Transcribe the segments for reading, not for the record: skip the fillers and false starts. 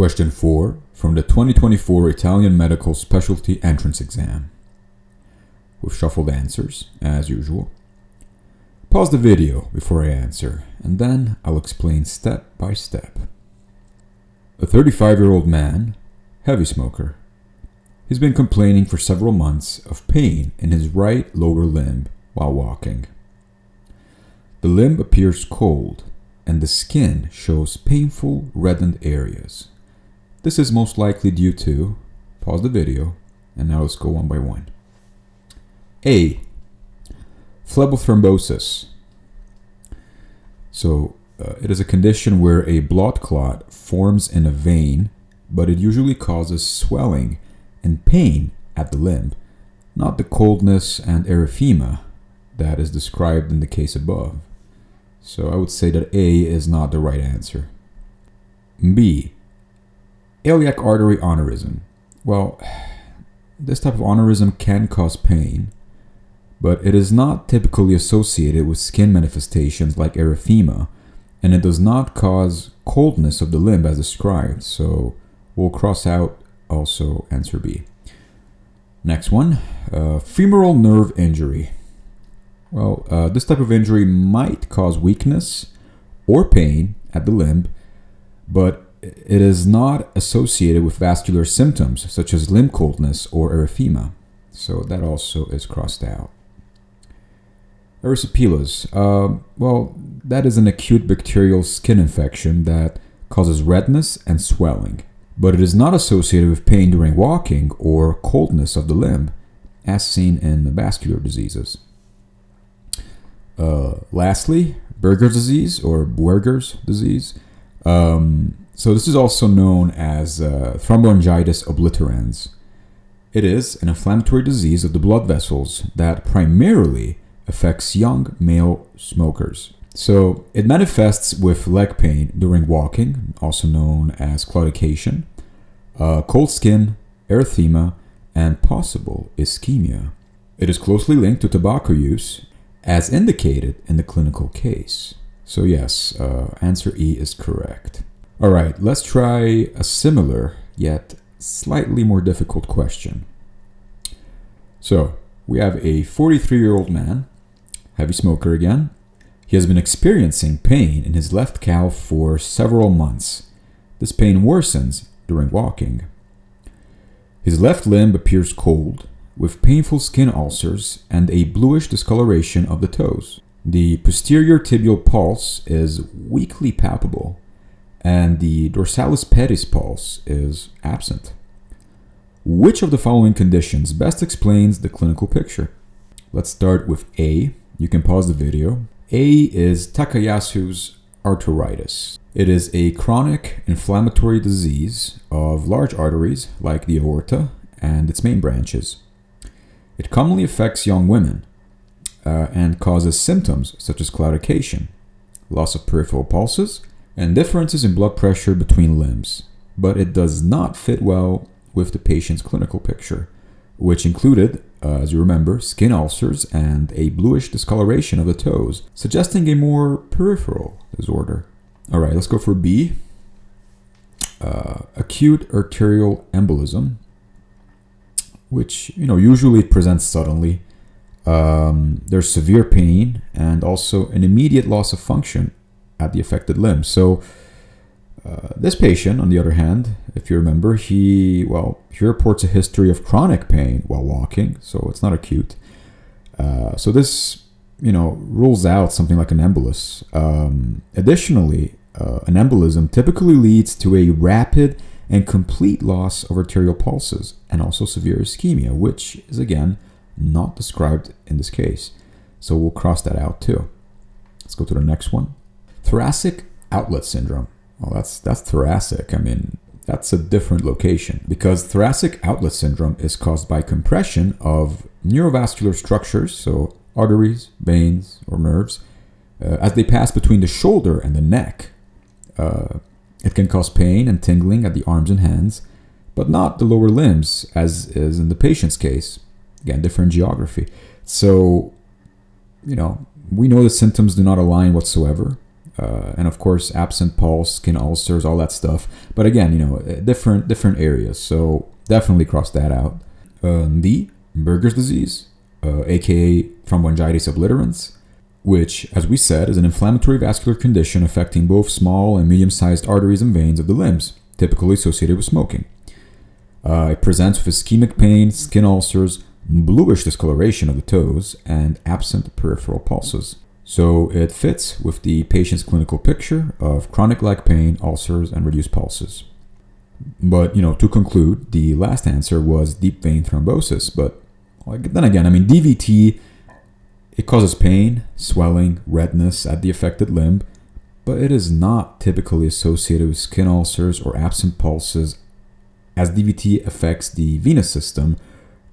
Question 4 from the 2024 Italian Medical Specialty Entrance Exam. With shuffled answers, as usual. Pause the video before I answer, and then I'll explain step by step. A 35-year-old man, heavy smoker. He's been complaining for several months of pain in his right lower limb while walking. The limb appears cold, and the skin shows painful reddened areas. This is most likely due to, pause the video, and now let's go one by one. A. Phlebothrombosis. So, it is a condition where a blood clot forms in a vein, but it usually causes swelling and pain at the limb, not the coldness and erythema that is described in the case above. So I would say that A is not the right answer. B. Iliac artery aneurysm. Well, this type of aneurysm can cause pain, but it is not typically associated with skin manifestations like erythema, and it does not cause coldness of the limb as described, so we'll cross out also answer B. Next one, femoral nerve injury. Well, this type of injury might cause weakness or pain at the limb, but it is not associated with vascular symptoms such as limb coldness or erythema, so that also is crossed out. Erysipelas. Well, that is an acute bacterial skin infection that causes redness and swelling, but it is not associated with pain during walking or coldness of the limb, as seen in the vascular diseases. Lastly, Buerger's disease or Buerger's disease. So this is also known as thromboangiitis obliterans. It is an inflammatory disease of the blood vessels that primarily affects young male smokers. So it manifests with leg pain during walking, also known as claudication, cold skin, erythema, and possible ischemia. It is closely linked to tobacco use, as indicated in the clinical case. So yes, answer E is correct. All right, let's try a similar yet slightly more difficult question. So we have a 43-year-old man, heavy smoker again. He has been experiencing pain in his left calf for several months. This pain worsens during walking. His left limb appears cold, with painful skin ulcers and a bluish discoloration of the toes. The posterior tibial pulse is weakly palpable, and the dorsalis pedis pulse is absent. Which of the following conditions best explains the clinical picture? Let's start with A. You can pause the video. A is Takayasu's arteritis. It is a chronic inflammatory disease of large arteries like the aorta and its main branches. It commonly affects young women and causes symptoms such as claudication, loss of peripheral pulses, and differences in blood pressure between limbs, but it does not fit well with the patient's clinical picture, which included, as you remember, skin ulcers and a bluish discoloration of the toes, suggesting a more peripheral disorder. All right, let's go for B. Acute arterial embolism, which usually presents suddenly. There's severe pain and also an immediate loss of function at the affected limb. So this patient, on the other hand, if you remember, he reports a history of chronic pain while walking, so it's not acute. So this, rules out something like an embolus. Additionally, an embolism typically leads to a rapid and complete loss of arterial pulses and also severe ischemia, which is again not described in this case. So we'll cross that out too. Let's go to the next one. Thoracic outlet syndrome. Well, that's thoracic. I mean, that's a different location because thoracic outlet syndrome is caused by compression of neurovascular structures, so arteries, veins, or nerves, as they pass between the shoulder and the neck. It can cause pain and tingling at the arms and hands, but not the lower limbs, as is in the patient's case. Again, different geography. So, we know the symptoms do not align whatsoever. and of course absent pulse, skin ulcers, all that stuff. But again, different areas. So definitely cross that out. D, Buerger's disease, aka thromboangiitis obliterans, which, as we said, is an inflammatory vascular condition affecting both small and medium-sized arteries and veins of the limbs, typically associated with smoking. It presents with ischemic pain, skin ulcers, bluish discoloration of the toes, and absent peripheral pulses. So it fits with the patient's clinical picture of chronic leg pain, ulcers, and reduced pulses. But, to conclude, the last answer was deep vein thrombosis. But then again, DVT, it causes pain, swelling, redness at the affected limb, but it is not typically associated with skin ulcers or absent pulses, as DVT affects the venous system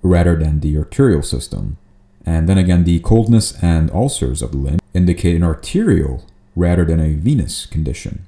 rather than the arterial system. And then again, the coldness and ulcers of the limb indicate an arterial rather than a venous condition.